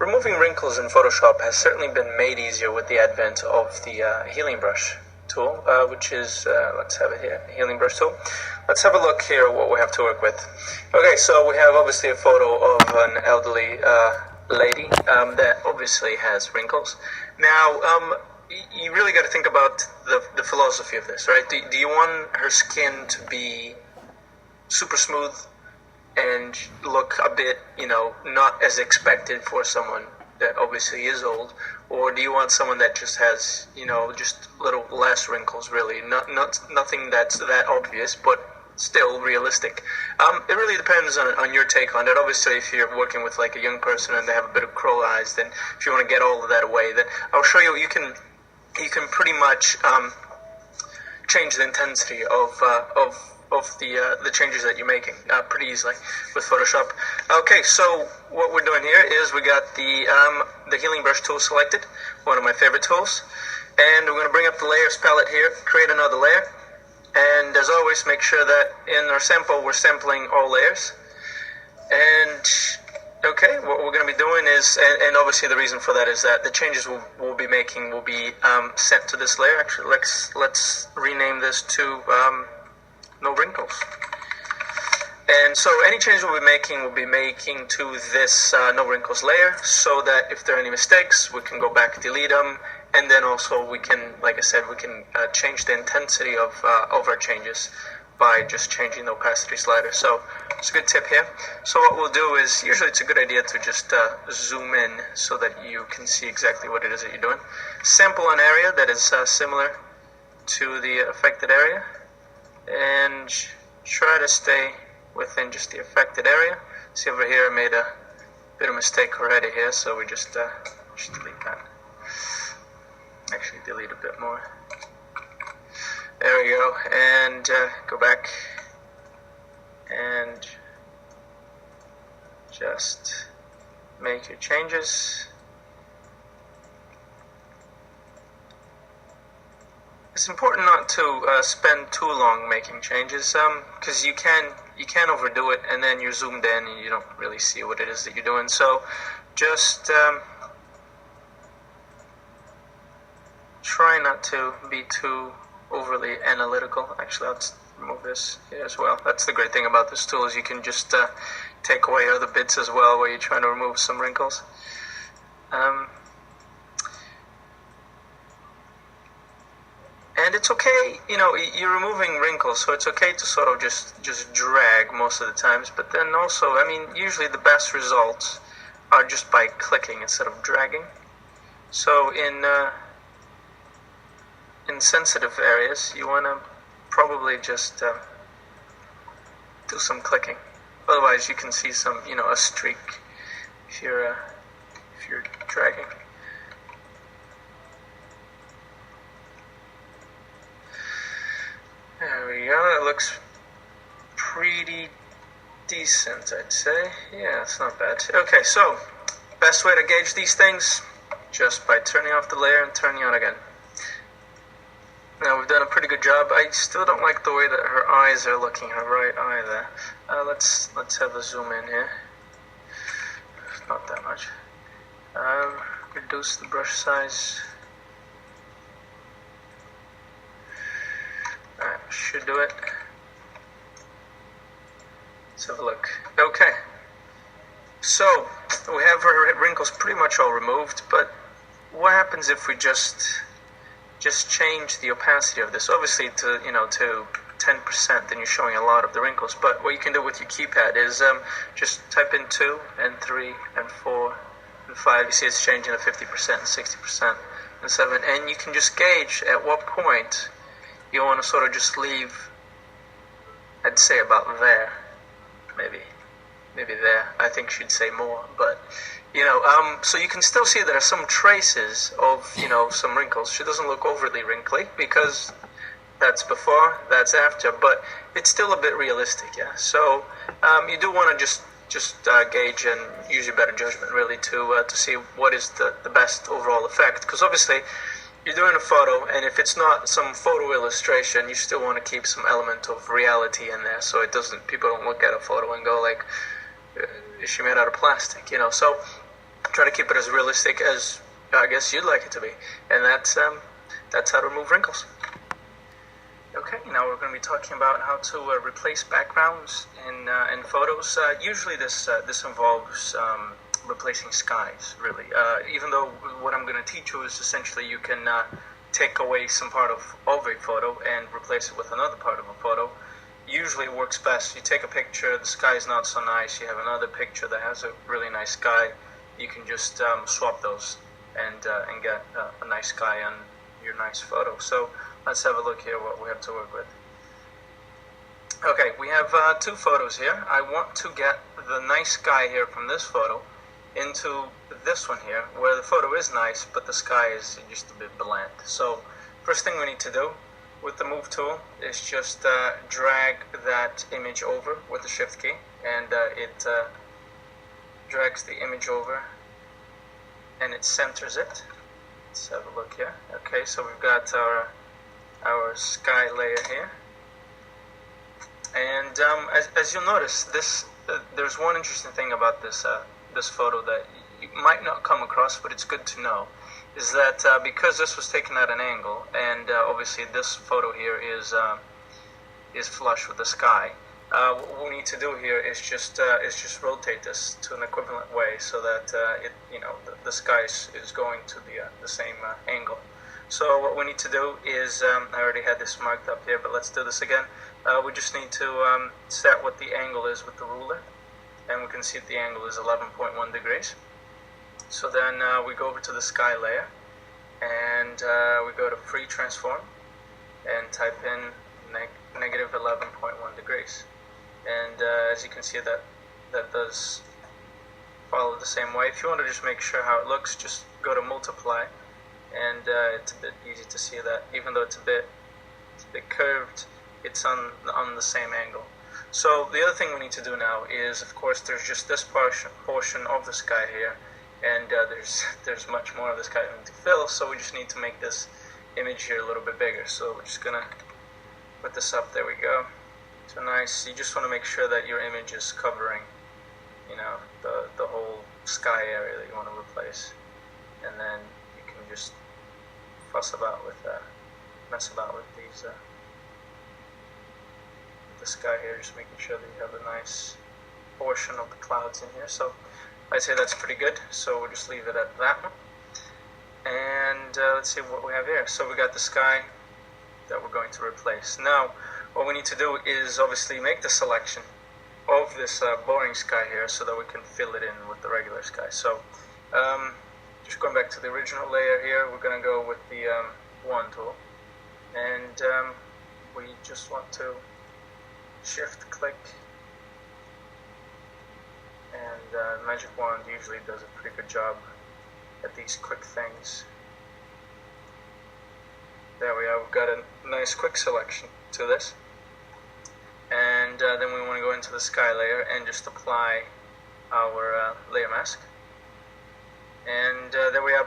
Removing wrinkles in Photoshop has certainly been made easier with the advent of the healing brush tool, which is, let's have it here, healing brush tool. Let's have a look here at what we have to work with. Okay, so we have obviously a photo of an elderly lady that obviously has wrinkles. Now, you really got to think about the philosophy of this, right? Do you want her skin to be super smooth and look a bit, not as expected for someone that obviously is old, or do you want someone that just has, just a little less wrinkles, really, nothing that's that obvious, but still realistic? It really depends on your take on it. Obviously, if you're working with like a young person and they have a bit of crow eyes, then if you want to get all of that away, then I'll show you. You can pretty much change the intensity of the changes that you're making pretty easily with Photoshop. Okay, so what we're doing here is we got the healing brush tool selected, one of my favorite tools, and we're going to bring up the layers palette here, create another layer, and as always, make sure that in our sample we're sampling all layers. And okay, what we're going to be doing is, and obviously the reason for that is that the changes we'll be making will be sent to this layer. Actually, let's rename this to no wrinkles. And so any changes we'll be making to this no wrinkles layer, so that if there are any mistakes, we can go back, delete them, and then also we can, like I said, we can change the intensity of our changes by just changing the opacity slider. So it's a good tip here. So what we'll do is, usually it's a good idea to just zoom in so that you can see exactly what it is that you're doing. Sample an area that is similar to the affected area, and try to stay within just the affected area. See over here, I made a bit of mistake already here, so we just delete that. Actually, delete a bit more. There we go, and go back and just make your changes. It's important not to spend too long making changes, because you can overdo it, and then you're zoomed in and you don't really see what it is that you're doing. So just try not to be too overly analytical. Actually, let's remove this here as well. That's the great thing about this tool, is you can just take away other bits as well where you're trying to remove some wrinkles. And it's okay, you're removing wrinkles, so it's okay to sort of just drag most of the times, but then also, usually the best results are just by clicking instead of dragging. So in sensitive areas, you want to probably just do some clicking. Otherwise, you can see some, a streak if you're dragging. There we go. It looks pretty decent, I'd say. Yeah, it's not bad. Okay, so best way to gauge these things, just by turning off the layer and turning on again. Now we've done a pretty good job. I still don't like the way that her eyes are looking, her right eye there. Let's have a zoom in here. Not that much. Reduce the brush size. Alright, should do it. Let's have a look. Okay. So we have her wrinkles pretty much all removed, but what happens if we just change the opacity of this? Obviously to 10%, then you're showing a lot of the wrinkles, but what you can do with your keypad is just type in 2 and 3 and 4 and 5. You see it's changing to 50% and 60% and 7, and you can just gauge at what point you want to sort of just leave. I'd say about there, maybe there. I think she'd say more, but so you can still see there are some traces of some wrinkles. She doesn't look overly wrinkly because that's before, that's after, but it's still a bit realistic, yeah. So you do want to just gauge and use your better judgment really to see what is the best overall effect, because obviously you're doing a photo, and if it's not some photo illustration, you still want to keep some element of reality in there, so people don't look at a photo and go like, is she made out of plastic, So try to keep it as realistic as I guess you'd like it to be, and that's how to remove wrinkles. Okay, now we're going to be talking about how to replace backgrounds in photos. Usually this involves replacing skies, really. Even though what I'm going to teach you is essentially you can take away some part of a photo and replace it with another part of a photo. Usually it works best. You take a picture, the sky is not so nice, you have another picture that has a really nice sky, you can just swap those and get a nice sky on your nice photo. So let's have a look here what we have to work with. Okay, we have two photos here. I want to get the nice sky here from this photo into this one here, where the photo is nice, but the sky is just a bit bland. So first thing we need to do with the move tool is just drag that image over with the shift key, and it drags the image over and it centers it. Let's have a look here. Okay, so we've got our sky layer here, and as you'll notice, there's one interesting thing about this photo that you might not come across, but it's good to know, is that because this was taken at an angle, and obviously this photo here is flush with the sky, what we need to do here is just rotate this to an equivalent way so that the sky is going to the same angle. So what we need to do is, I already had this marked up here, but let's do this again. We just need to set what the angle is with the ruler, and we can see that the angle is 11.1 degrees. So then we go over to the sky layer, and we go to free transform and type in negative 11.1 degrees. And as you can see, that does follow the same way. If you want to just make sure how it looks, just go to multiply, and it's a bit easy to see that even though it's a bit curved, it's on the same angle. So the other thing we need to do now is, of course, there's just this portion of the sky here, and there's much more of the sky to fill, so we just need to make this image here a little bit bigger. So we're just gonna put this up. There we go. So nice. You just want to make sure that your image is covering, the whole sky area that you want to replace, and then you can just mess about with these the sky here, just making sure that you have a nice portion of the clouds in here. So I'd say that's pretty good, so we'll just leave it at that one. And let's see what we have here. So we got the sky that we're going to replace. Now what we need to do is obviously make the selection of this boring sky here so that we can fill it in with the regular sky. So just going back to the original layer here, we're going to go with the wand tool, and we just want to shift click, and magic wand usually does a pretty good job at these quick things. There we are. We've got a nice quick selection to this, and then we want to go into the sky layer and just apply our layer mask, and there we have.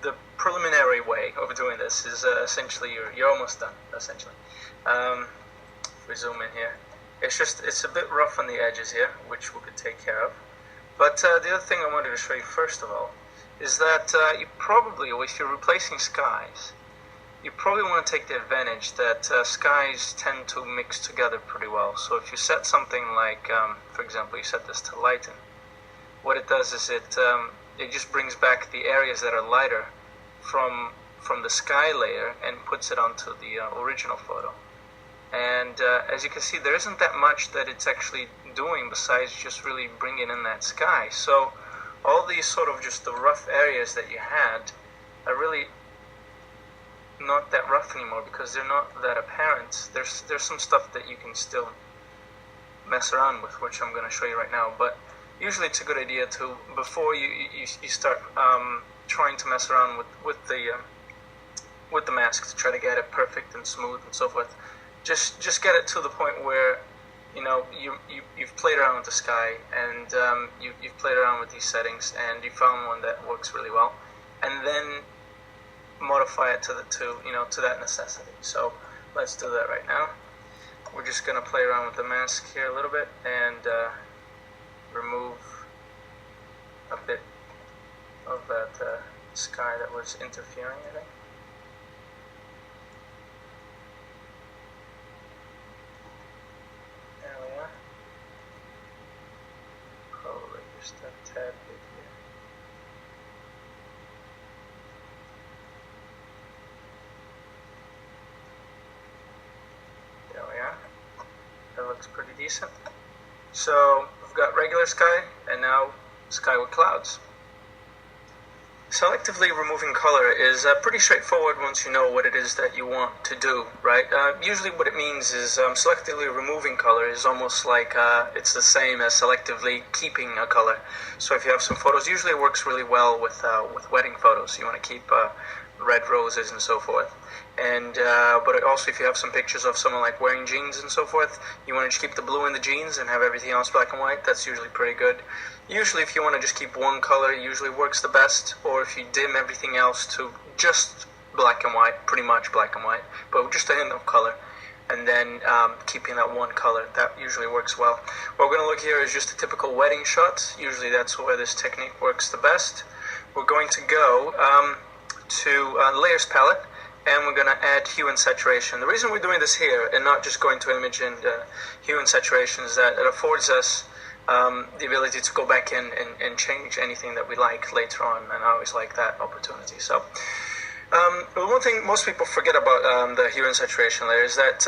The preliminary way of doing this is essentially you're almost done. Essentially, if we zoom in here, it's a bit rough on the edges here, which we could take care of. But the other thing I wanted to show you first of all is that you probably, if you're replacing skies, you probably want to take the advantage that skies tend to mix together pretty well. So if you set something like, for example, you set this to lighten, what it does is it just brings back the areas that are lighter from the sky layer and puts it onto the original photo. And as you can see, there isn't that much that it's actually doing besides just really bringing in that sky. So all these sort of just the rough areas that you had are really not that rough anymore because they're not that apparent. There's some stuff that you can still mess around with, which I'm going to show you right now. But usually it's a good idea to, before you start trying to mess around with the mask to try to get it perfect and smooth and so forth, just get it to the point where you've played around with the sky, and you've played around with these settings, and you found one that works really well, and then modify it to that necessity. So let's do that right now. We're just going to play around with the mask here a little bit and remove a bit of that sky that was interfering, I think. There we are. Probably just a tad bit here. There we are. That looks pretty decent. So we've got regular sky and now sky with clouds. Selectively removing color is pretty straightforward once you know what it is that you want to do, right? Usually what it means is selectively removing color is almost like it's the same as selectively keeping a color. So if you have some photos, usually it works really well with wedding photos. You want to keep red roses and so forth. And but also if you have some pictures of someone like wearing jeans and so forth, you want to just keep the blue in the jeans and have everything else black and white. That's usually pretty good. Usually if you want to just keep one color, it usually works the best. Or if you dim everything else to just black and white, pretty much black and white, but just a hint of color, and then keeping that one color, that usually works well. What we're going to look here is just a typical wedding shot. Usually that's where this technique works the best. We're going to go to layers palette, and we're going to add hue and saturation. The reason we're doing this here and not just going to image and hue and saturation is that it affords us the ability to go back in and change anything that we like later on, and I always like that opportunity. So one thing most people forget about the hue and saturation layer is that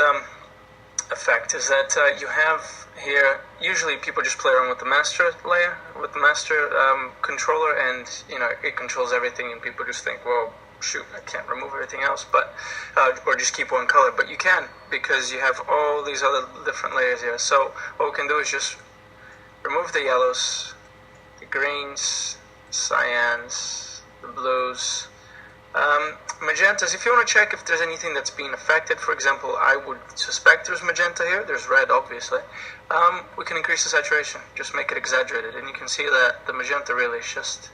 effect is that you have here, usually people just play around with the master layer, with the master controller, and it controls everything, and people just think, well, shoot, I can't remove everything else, but or just keep one color. But you can, because you have all these other different layers here. So what we can do is just remove the yellows, the greens, cyans, the blues, magentas. If you want to check if there's anything that's being affected, for example, I would suspect there's magenta here. There's red, obviously. We can increase the saturation, just make it exaggerated, and you can see that the magenta really is just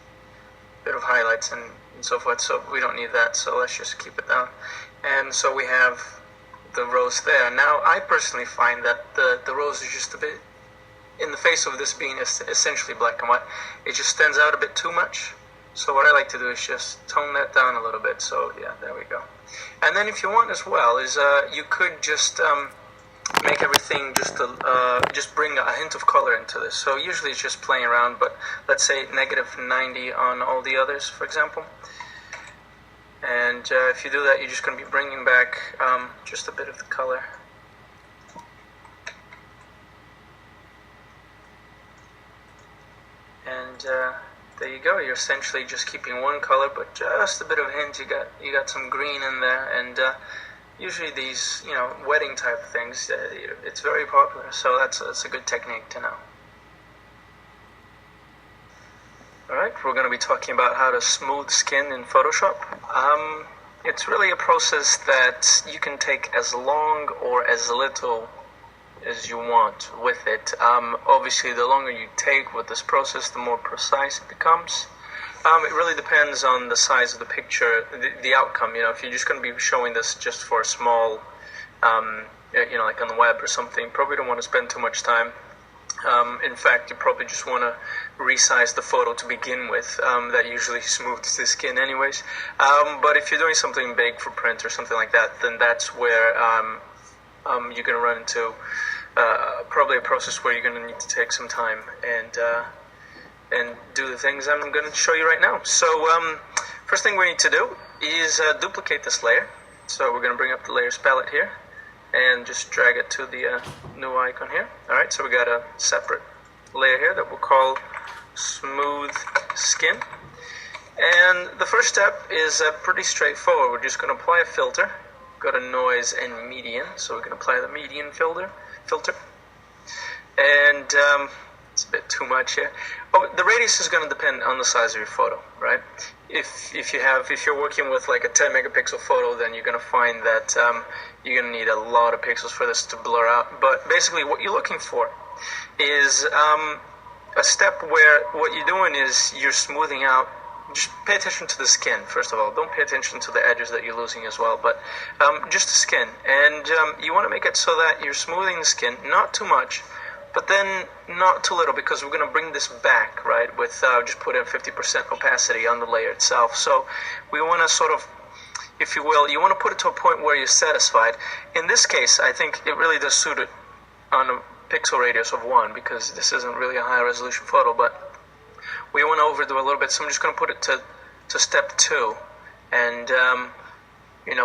a bit of highlights and so forth, so we don't need that, so let's just keep it down. And so we have the rose there. Now, I personally find that the rose is just a bit, in the face of this being essentially black and white, it just stands out a bit too much. So what I like to do is just tone that down a little bit. So yeah, there we go. And then if you want as well, is you could just make everything just bring a hint of color into this. So usually it's just playing around, but let's say -90 on all the others, for example. And if you do that, you're just going to be bringing back just a bit of the color. And there you go. You're essentially just keeping one color, but just a bit of a hint. You got some green in there, and usually these wedding type things, it's very popular. So that's a good technique to know. All right, we're going to be talking about how to smooth skin in Photoshop. It's really a process that you can take as long or as little as you want with it. Obviously, the longer you take with this process, the more precise it becomes. It really depends on the size of the picture, the outcome. If you're just going to be showing this just for a small, like on the web or something, probably don't want to spend too much time. In fact, you probably just want to resize the photo to begin with. That usually smooths the skin anyways. But if you're doing something big for print or something like that, then that's where you're going to run into probably a process where you're going to need to take some time and do the things I'm going to show you right now. So first thing we need to do is duplicate this layer. So we're going to bring up the layers palette here and just drag it to the new icon here. Alright, so we got a separate layer here that we'll call Smooth Skin. And the first step is pretty straightforward. We're just going to apply a filter. Got a noise and median, so we can apply the median filter. And it's a bit too much here. Oh, the radius is going to depend on the size of your photo, right? If you're working with like a 10 megapixel photo, then you're going to find that you're going to need a lot of pixels for this to blur out. But basically, what you're looking for is a step where what you're doing is you're smoothing out. Just pay attention to the skin, first of all. Don't pay attention to the edges that you're losing as well, but just the skin. And you want to make it so that you're smoothing the skin, not too much, but then not too little, because we're going to bring this back, right, with just put in 50% opacity on the layer itself. So we want to sort of, if you will, you want to put it to a point where you're satisfied. In this case, I think it really does suit it on a pixel radius of 1, because this isn't really a high resolution photo, but we want to overdo a little bit, so I'm just going to put it to step 2, and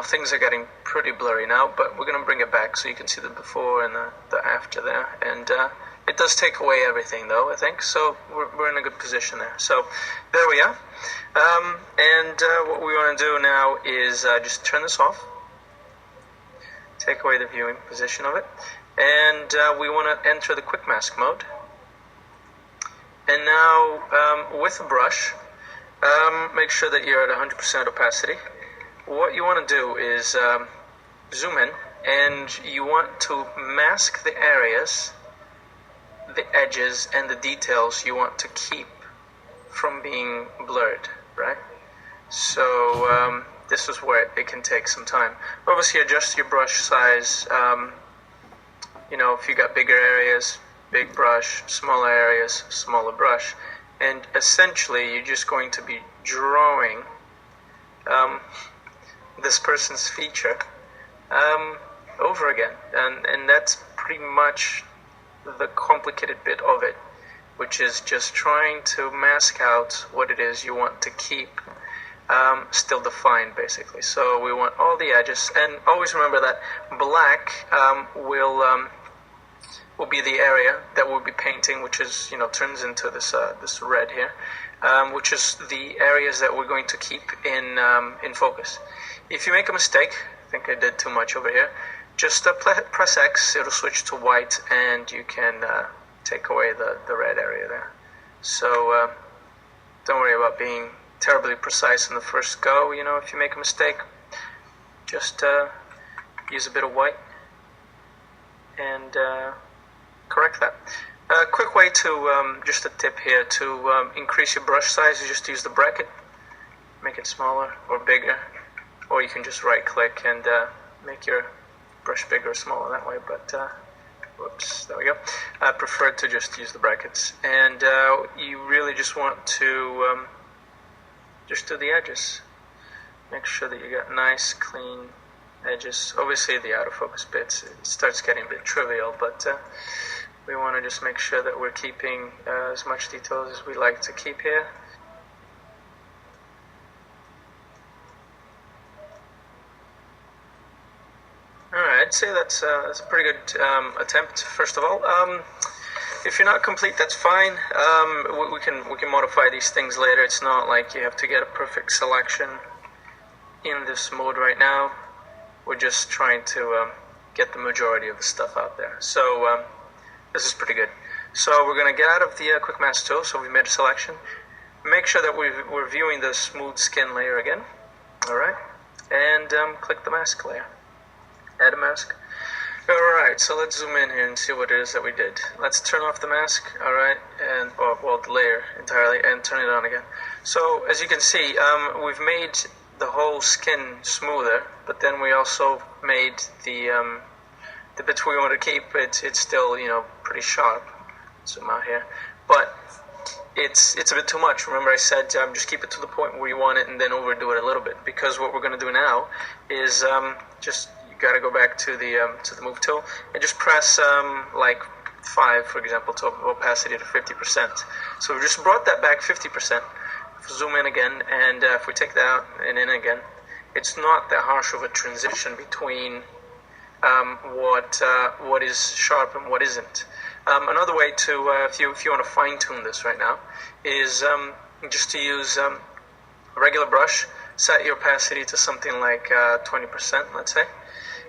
things are getting pretty blurry now, but we're going to bring it back so you can see the before and the after there, and it does take away everything though, I think, so we're in a good position there. So there we are, and what we want to do now is just turn this off, take away the viewing position of it, and we want to enter the quick mask mode. And now with a brush, make sure that you're at 100% opacity. What you want to do is zoom in, and you want to mask the areas, the edges, and the details you want to keep from being blurred, right? So this is where it can take some time. Obviously adjust your brush size, if you got bigger areas, big brush, smaller areas, smaller brush, and essentially you're just going to be drawing this person's feature over again, and that's pretty much the complicated bit of it, which is just trying to mask out what it is you want to keep still defined, basically. So we want all the edges, and always remember that black will be the area that we'll be painting, which is, turns into this red here, which is the areas that we're going to keep in focus. If you make a mistake, I think I did too much over here, just press X, it'll switch to white, and you can take away the red area there. So don't worry about being terribly precise in the first go. If you make a mistake, just use a bit of white and correct that. A quick way to, just a tip here, to increase your brush size is just use the bracket, make it smaller or bigger, or you can just right click and make your brush bigger or smaller that way, but whoops, there we go. I prefer to just use the brackets, and you really just want to just do the edges. Make sure that you got nice clean edges. Obviously the out of focus bits, it starts getting a bit trivial, but we want to just make sure that we're keeping as much detail as we like to keep here. Alright, I'd say that's a pretty good attempt, first of all. If you're not complete, that's fine. We can modify these things later. It's not like you have to get a perfect selection in this mode right now. We're just trying to get the majority of the stuff out there. So this is pretty good. So we're going to get out of the quick mask tool. So we made a selection. Make sure that we're viewing the smooth skin layer again. Alright, and click the mask layer. Add a mask. Alright, so let's zoom in here and see what it is that we did. Let's turn off the mask, alright, and the layer entirely, and turn it on again. So as you can see, we've made the whole skin smoother, but then we also made the bits we want to keep. It's still pretty sharp. Zoom out here, but it's a bit too much. Remember I said just keep it to the point where you want it, and then overdo it a little bit, because what we're going to do now is just got to go back to the move tool and just press like 5, for example, to opacity to 50%. So we just brought that back 50%. Zoom in again, and if we take that out and in again, it's not that harsh of a transition between what is sharp and what isn't. Another way to, if you want to fine tune this right now, is just to use a regular brush, set your opacity to something like 20%, let's say.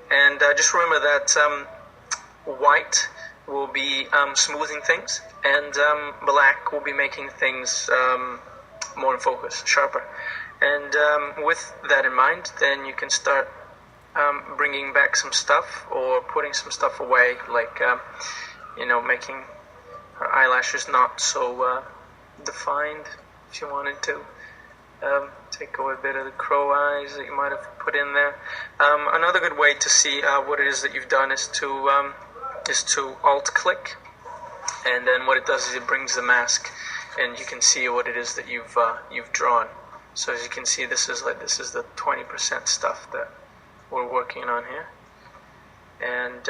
And just remember that white will be smoothing things, and black will be making things more in focus, sharper. And with that in mind, then you can start bringing back some stuff or putting some stuff away, like making her eyelashes not so defined, if you wanted to. Take away a bit of the crow eyes that you might have put in there. Another good way to see what it is that you've done is to alt click And then what it does is it brings the mask, and you can see what it is that you've drawn. So as you can see, this is the 20% stuff that we're working on here, and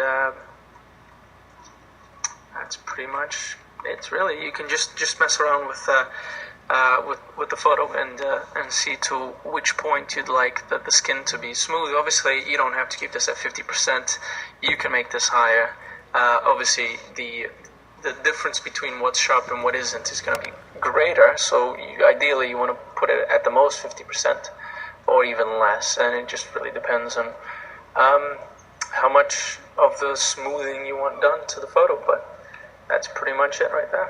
that's pretty much it. Really, you can just mess around with the photo and see to which point you'd like the skin to be smooth. Obviously, you don't have to keep this at 50%. You can make this higher. Obviously, the difference between what's sharp and what isn't is going to be greater, so ideally you want to put it at the most 50% or even less, and it just really depends on how much of the smoothing you want done to the photo, but that's pretty much it right there.